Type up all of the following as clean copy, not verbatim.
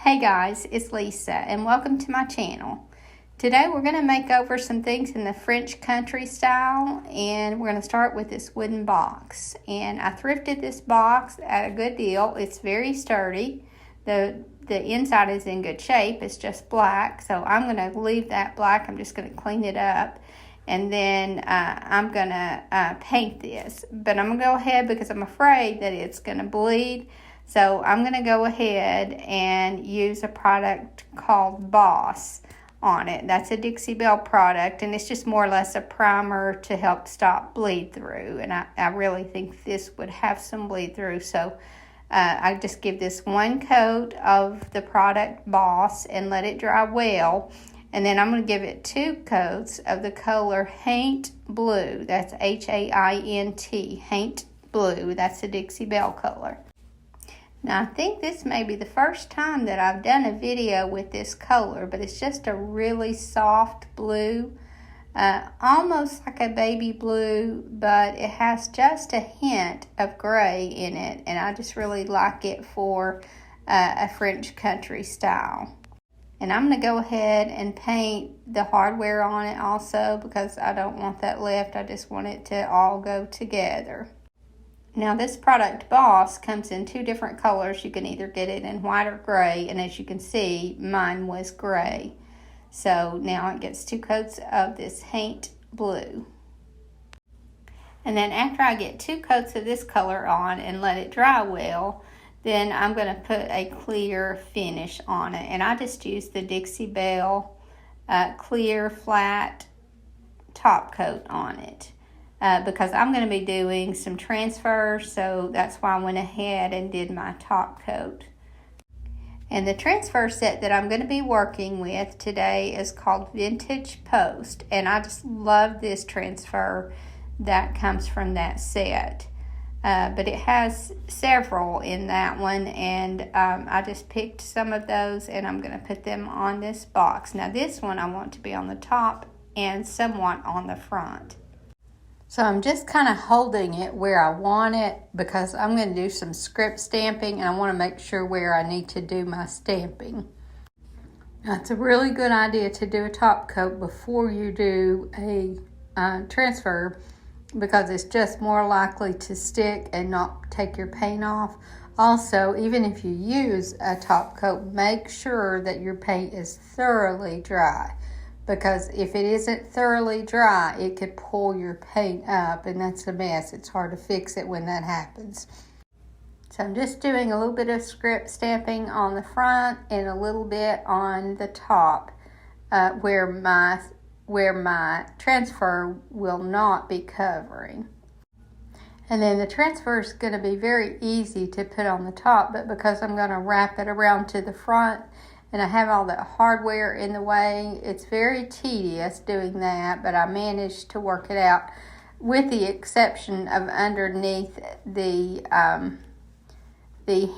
Hey guys, it's Lisa and welcome to my channel. Today we're going to make over some things in the French country style, and we're going to start with this wooden box. And I thrifted this box at a good deal. It's very sturdy. The inside is in good shape. It's just black, so I'm going to leave that black. I'm just going to clean it up, and then I'm going to paint this. But I'm going to go ahead because I'm afraid that it's going to bleed. So I'm going to go ahead and use a product called Boss on it. That's a Dixie Belle product, and it's just more or less a primer to help stop bleed through. And I really think this would have some bleed through. So I just give this one coat of the product Boss and let it dry well. And then I'm going to give it 2 coats of the color Haint Blue. That's Haint, Haint Blue. That's the Dixie Belle color. Now, I think this may be the first time that I've done a video with this color, but it's just a really soft blue, almost like a baby blue, but it has just a hint of gray in it, and I just really like it for a French country style. And I'm going to go ahead and paint the hardware on it also because I don't want that left. I just want it to all go together. Now this product Boss comes in 2 different colors. You can either get it in white or gray, and as you can see, mine was gray. So now it gets 2 coats of this Haint Blue. And then after I get 2 coats of this color on and let it dry well, then I'm going to put a clear finish on it. And I just use the Dixie Belle clear flat top coat on it. Because I'm going to be doing some transfers, so that's why I went ahead and did my top coat. And the transfer set that I'm going to be working with today is called Vintage Post, and I just love this transfer that comes from that set. But it has several in that one, and I just picked some of those, and I'm going to put them on this box. Now this one I want to be on the top and somewhat on the front. So I'm just kind of holding it where I want it because I'm going to do some script stamping, and I want to make sure where I need to do my stamping. Now, it's a really good idea to do a top coat before you do a transfer because it's just more likely to stick and not take your paint off. Also, even if you use a top coat, make sure that your paint is thoroughly dry. Because if it isn't thoroughly dry, it could pull your paint up, and that's a mess. It's hard to fix it when that happens. So I'm just doing a little bit of script stamping on the front and a little bit on the top where my transfer will not be covering. And then the transfer is going to be very easy to put on the top, but because I'm going to wrap it around to the front, and I have all the hardware in the way, it's very tedious doing that, but I managed to work it out with the exception of underneath the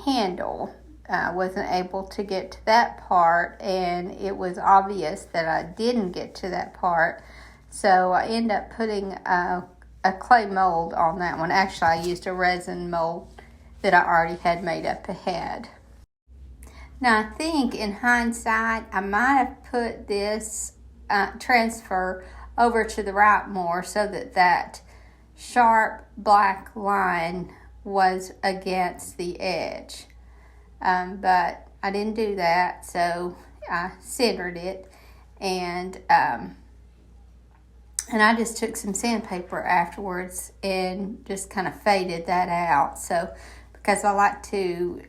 handle. I wasn't able to get to that part, and it was obvious that I didn't get to that part. So I ended up putting a clay mold on that one. Actually, I used a resin mold that I already had made up ahead. Now, I think in hindsight, I might have put this transfer over to the right more so that sharp black line was against the edge. But I didn't do that, so I centered it. And I just took some sandpaper afterwards and just kind of faded that out. So, because I like to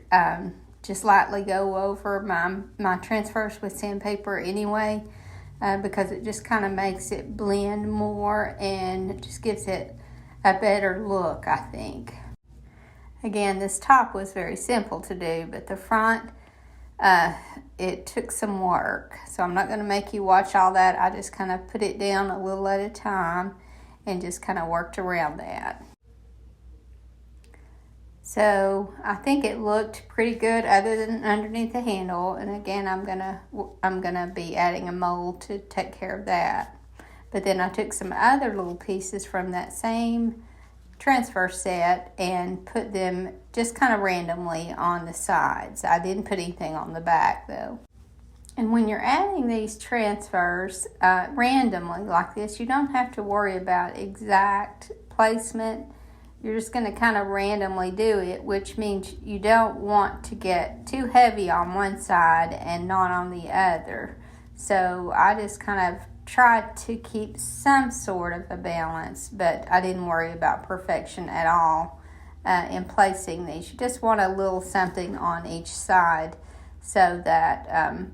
just lightly go over my transfers with sandpaper anyway, because it just kind of makes it blend more and it just gives it a better look, I think. Again, this top was very simple to do, but the front, it took some work. So I'm not going to make you watch all that. I just kind of put it down a little at a time and just kind of worked around that. So I think it looked pretty good other than underneath the handle. And again, I'm gonna be adding a mold to take care of that. But then I took some other little pieces from that same transfer set and put them just kind of randomly on the sides. I didn't put anything on the back though. And when you're adding these transfers randomly like this, you don't have to worry about exact placement. You're just going to kind of randomly do it, which means you don't want to get too heavy on one side and not on the other. So I just kind of tried to keep some sort of a balance, but I didn't worry about perfection at all in placing these. You just want a little something on each side so that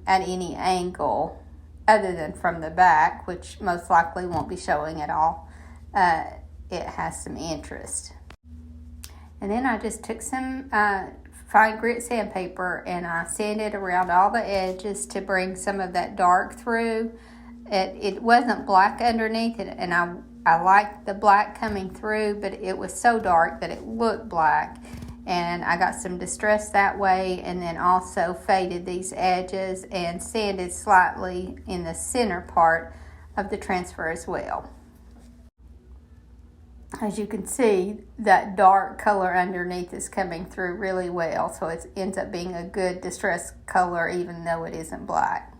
at any angle, other than from the back, which most likely won't be showing at all, it has some interest. And then I just took some fine grit sandpaper and I sanded around all the edges to bring some of that dark through. It wasn't black underneath it, and I liked the black coming through, but it was so dark that it looked black. And I got some distress that way, and then also faded these edges and sanded slightly in the center part of the transfer as well. As you can see, that dark color underneath is coming through really well, so it ends up being a good distress color even though it isn't black.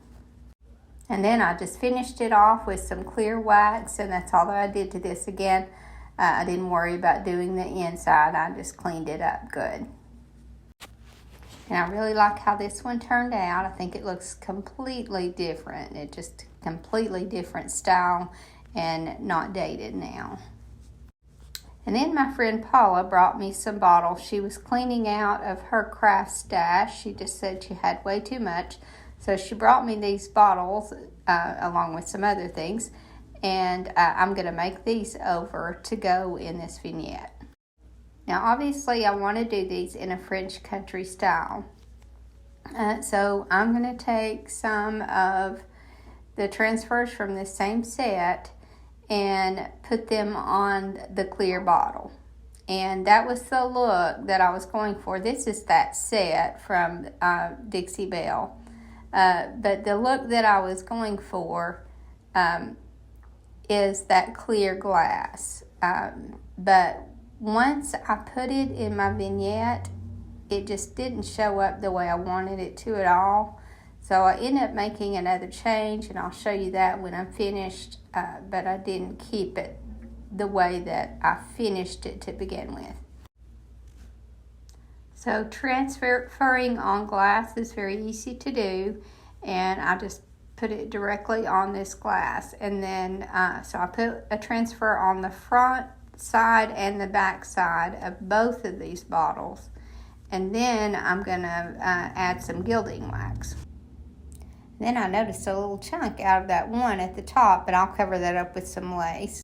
And then I just finished it off with some clear wax, and that's all that I did to this. Again, I didn't worry about doing the inside. I just cleaned it up good. And I really like how this one turned out. I think it looks completely different. It's just completely different style and not dated now. And then my friend Paula brought me some bottles. She was cleaning out of her craft stash. She just said she had way too much. So she brought me these bottles along with some other things. And I'm going to make these over to go in this vignette. Now obviously I want to do these in a French country style. So I'm going to take some of the transfers from this same set and put them on the clear bottle. And that was the look that I was going for. This is that set from Dixie Belle. But the look that I was going for is that clear glass. But once I put it in my vignette, it just didn't show up the way I wanted it to at all. So I ended up making another change, and I'll show you that when I'm finished, but I didn't keep it the way that I finished it to begin with. So transferring on glass is very easy to do, and I just put it directly on this glass. And then, so I put a transfer on the front side and the back side of both of these bottles. And then I'm going to add some gilding wax. Then I noticed a little chunk out of that one at the top, but I'll cover that up with some lace.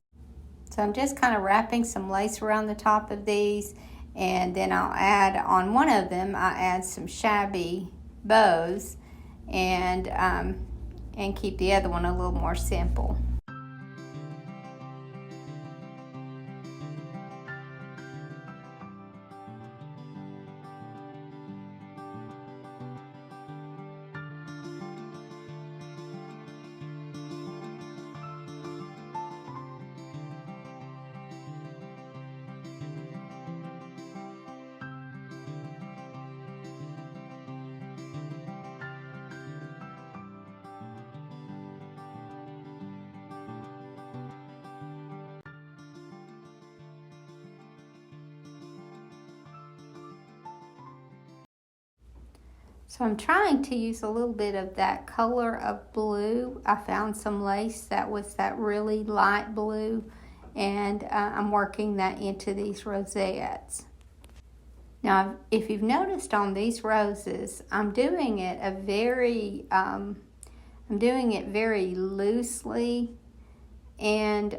So I'm just kind of wrapping some lace around the top of these, and then I'll add on one of them, I add some shabby bows and keep the other one a little more simple. So I'm trying to use a little bit of that color of blue. I found some lace that was that really light blue, and I'm working that into these rosettes. Now, if you've noticed on these roses, I'm doing it very loosely and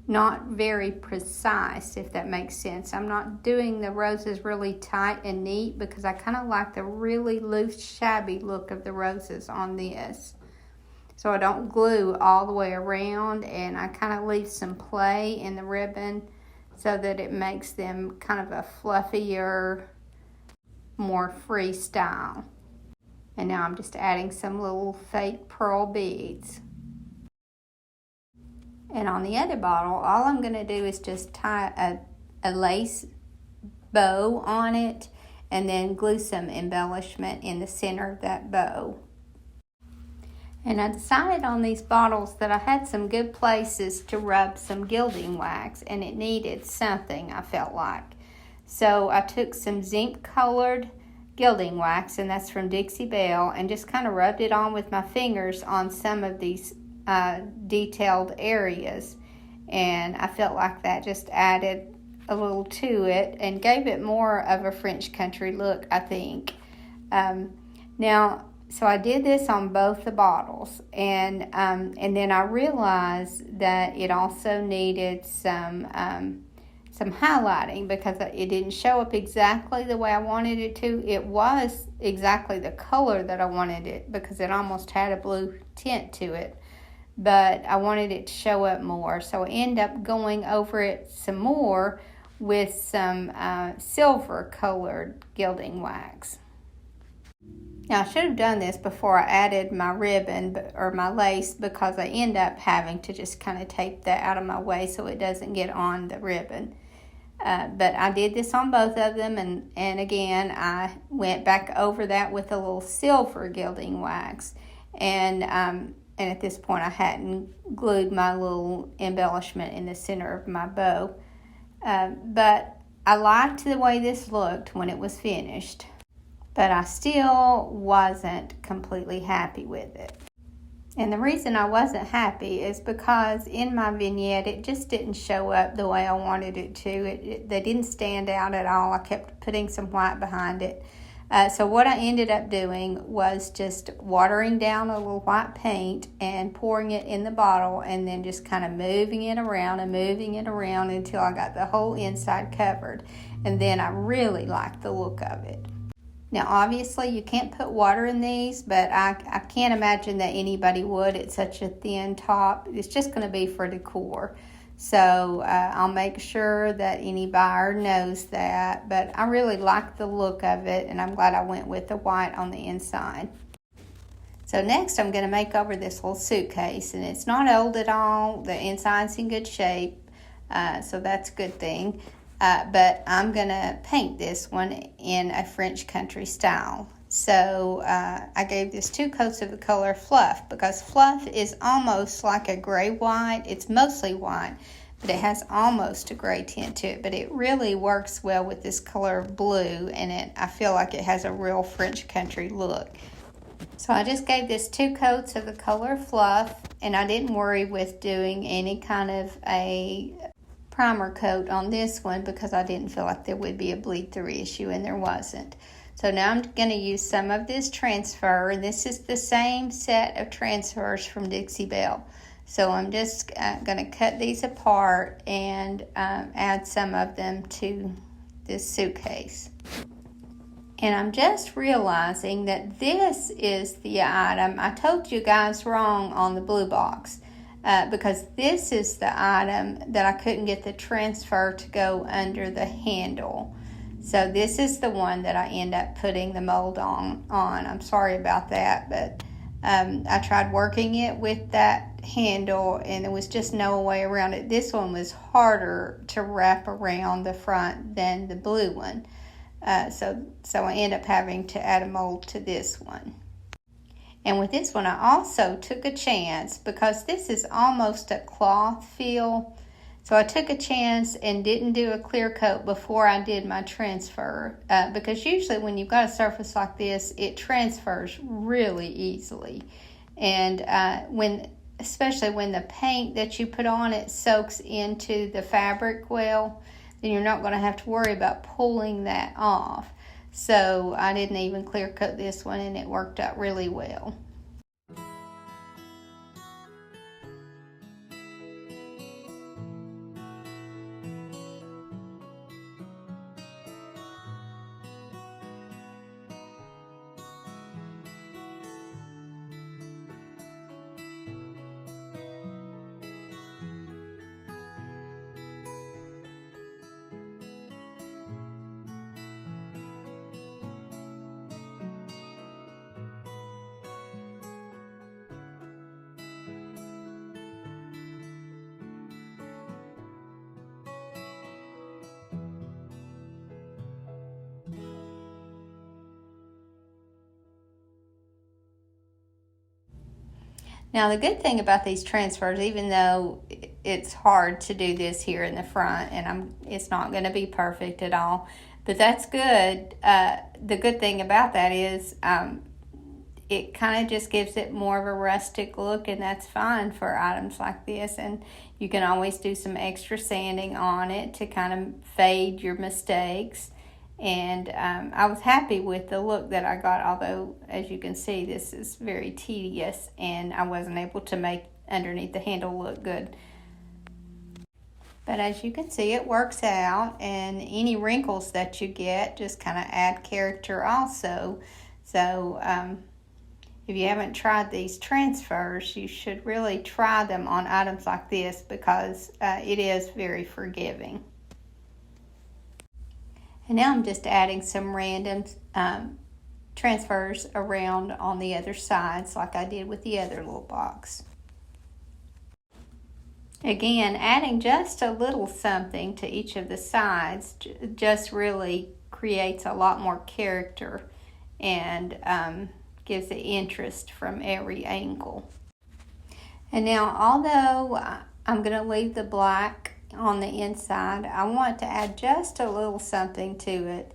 not very precise, if that makes sense. I'm not doing the roses really tight and neat because I kind of like the really loose, shabby look of the roses on this. So I don't glue all the way around, and I kind of leave some play in the ribbon so that it makes them kind of a fluffier, more free style. And now I'm just adding some little fake pearl beads. And on the other bottle, all I'm going to do is just tie a lace bow on it and then glue some embellishment in the center of that bow. And I decided on these bottles that I had some good places to rub some gilding wax, and it needed something, I felt like. So I took some zinc colored gilding wax, and that's from Dixie Belle, and just kind of rubbed it on with my fingers on some of these detailed areas. And I felt like that just added a little to it and gave it more of a French country look, I think. So I did this on both the bottles, and then I realized that it also needed some highlighting because it didn't show up exactly the way I wanted it to. It was exactly the color that I wanted it because it almost had a blue tint to it, but I wanted it to show up more. So I ended up going over it some more with some silver colored gilding wax. Now I should have done this before I added my ribbon or my lace, because I end up having to just kind of tape that out of my way so it doesn't get on the ribbon. But I did this on both of them, and again I went back over that with a little silver gilding wax, and at this point I hadn't glued my little embellishment in the center of my bow. But I liked the way this looked when it was finished, but I still wasn't completely happy with it. And the reason I wasn't happy is because in my vignette it just didn't show up the way I wanted it to. They didn't stand out at all. I kept putting some white behind it. So what I ended up doing was just watering down a little white paint and pouring it in the bottle, and then just kind of moving it around until I got the whole inside covered. And then I really liked the look of it. Now, obviously, you can't put water in these, but I can't imagine that anybody would. It's such a thin top. It's just going to be for decor. So I'll make sure that any buyer knows that. But I really like the look of it, and I'm glad I went with the white on the inside. So next, I'm going to make over this little suitcase, and it's not old at all. The inside's in good shape, so that's a good thing. But I'm going to paint this one in a French country style. So I gave this 2 coats of the color Fluff, because Fluff is almost like a gray-white. It's mostly white, but it has almost a gray tint to it. But it really works well with this color of blue, and I feel like it has a real French country look. So I just gave this 2 coats of the color Fluff, and I didn't worry with doing any kind of a primer coat on this one because I didn't feel like there would be a bleed through issue, and there wasn't. So now I'm going to use some of this transfer, and this is the same set of transfers from Dixie Belle. So I'm just going to cut these apart and add some of them to this suitcase. And I'm just realizing that this is the item I told you guys wrong on the blue box. Because this is the item that I couldn't get the transfer to go under the handle. So this is the one that I end up putting the mold on. I'm sorry about that, but I tried working it with that handle, and there was just no way around it. This one was harder to wrap around the front than the blue one. So I end up having to add a mold to this one. And with this one, I also took a chance because this is almost a cloth feel. So I took a chance and didn't do a clear coat before I did my transfer. Because usually when you've got a surface like this, it transfers really easily. And especially when the paint that you put on it soaks into the fabric well, then you're not going to have to worry about pulling that off. So I didn't even clear coat this one, and it worked out really well. Now the good thing about these transfers, even though it's hard to do this here in the front, and it's not going to be perfect at all, but that's good. The good thing about that is it kind of just gives it more of a rustic look, and that's fine for items like this. And you can always do some extra sanding on it to kind of fade your mistakes. And I was happy with the look that I got, although as you can see this is very tedious and I wasn't able to make underneath the handle look good. But as you can see, it works out, and any wrinkles that you get just kind of add character also. So if you haven't tried these transfers, you should really try them on items like this, because it is very forgiving. And now I'm just adding some random transfers around on the other sides like I did with the other little box. Again, adding just a little something to each of the sides just really creates a lot more character and gives it interest from every angle. And now, although I'm going to leave the black on the inside, I want to add just a little something to it,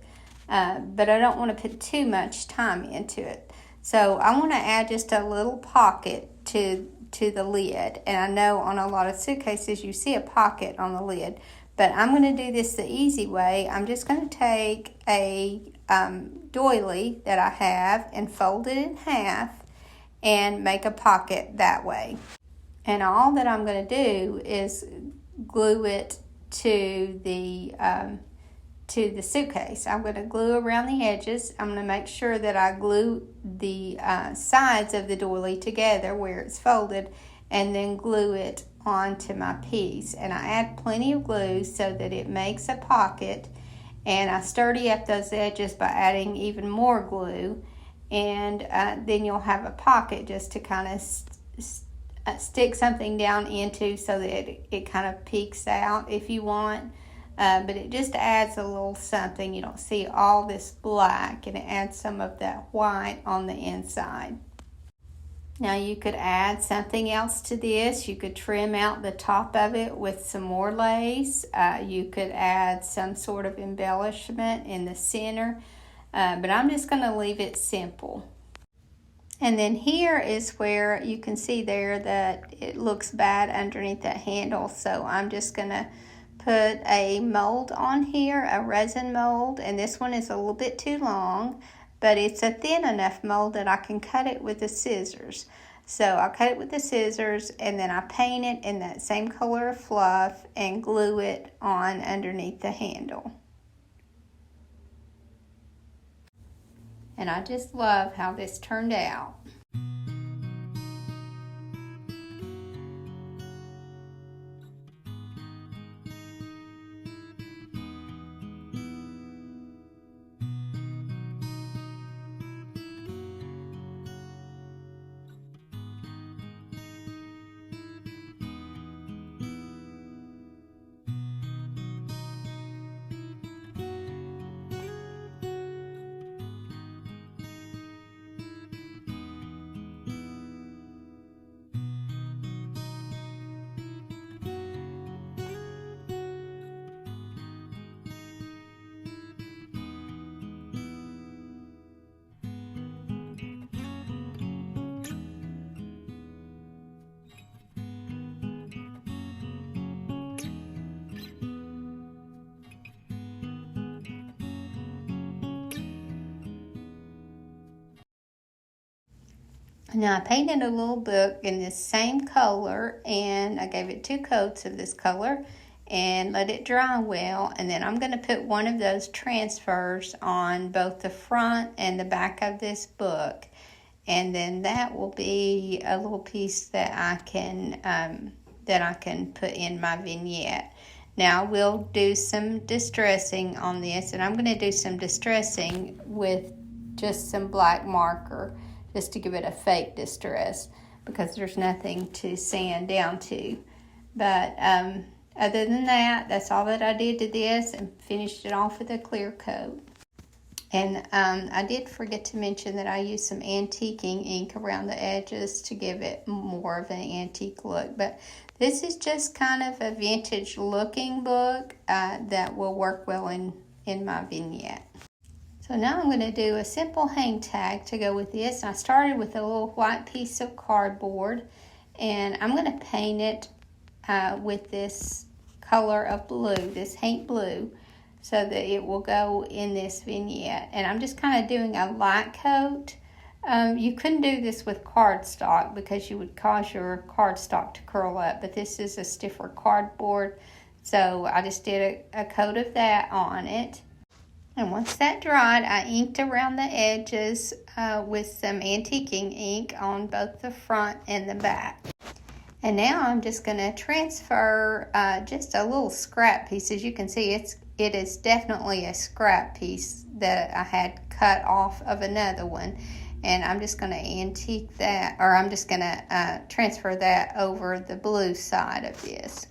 but I don't want to put too much time into it. So I want to add just a little pocket to the lid, and I know on a lot of suitcases you see a pocket on the lid, but I'm going to do this the easy way. I'm just going to take a doily that I have and fold it in half and make a pocket that way. And all that I'm going to do is glue it to the suitcase. I'm going to glue around the edges. I'm going to make sure that I glue the sides of the doily together where it's folded, and then glue it onto my piece. And I add plenty of glue so that it makes a pocket, and I sturdy up those edges by adding even more glue, and then you'll have a pocket just to kind of stick something down into, so that it kind of peeks out if you want. But it just adds a little something. You don't see all this black, and it adds some of that white on the inside. Now you could add something else to this. You could trim out the top of it with some more lace. You could add some sort of embellishment in the center, but I'm just going to leave it simple. And then here is where you can see there that it looks bad underneath that handle, so I'm just going to put a mold on here, a resin mold, and this one is a little bit too long, but it's a thin enough mold that I can cut it with the scissors. So I'll cut it with the scissors, and then I paint it in that same color of fluff and glue it on underneath the handle. And I just love how this turned out. Now I painted a little book in this same color, and I gave it 2 coats of this color and let it dry well, and then I'm going to put one of those transfers on both the front and the back of this book, and then that will be a little piece that I can put in my vignette. Now we'll do some distressing on this, and I'm going to do some distressing with just some black marker, just to give it a fake distress, because there's nothing to sand down to. But other than that, that's all that I did to this, and finished it off with a clear coat. And I did forget to mention that I used some antiquing ink around the edges to give it more of an antique look. But this is just kind of a vintage looking book that will work well in my vignette. So now I'm going to do a simple hang tag to go with this. And I started with a little white piece of cardboard, and I'm going to paint it with this color of blue, this Haint blue, so that it will go in this vignette. And I'm just kind of doing a light coat. You couldn't do this with cardstock because you would cause your cardstock to curl up, but this is a stiffer cardboard, so I just did a coat of that on it. And once that dried, I inked around the edges with some antiquing ink on both the front and the back. And now I'm just going to transfer just a little scrap piece. As you can see, it is definitely a scrap piece that I had cut off of another one. And I'm just going to antique that, or I'm just going to transfer that over the blue side of this.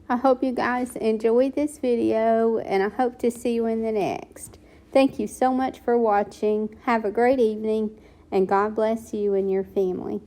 I hope you guys enjoyed this video, and I hope to see you in the next. Thank you so much for watching. Have a great evening, and God bless you and your family.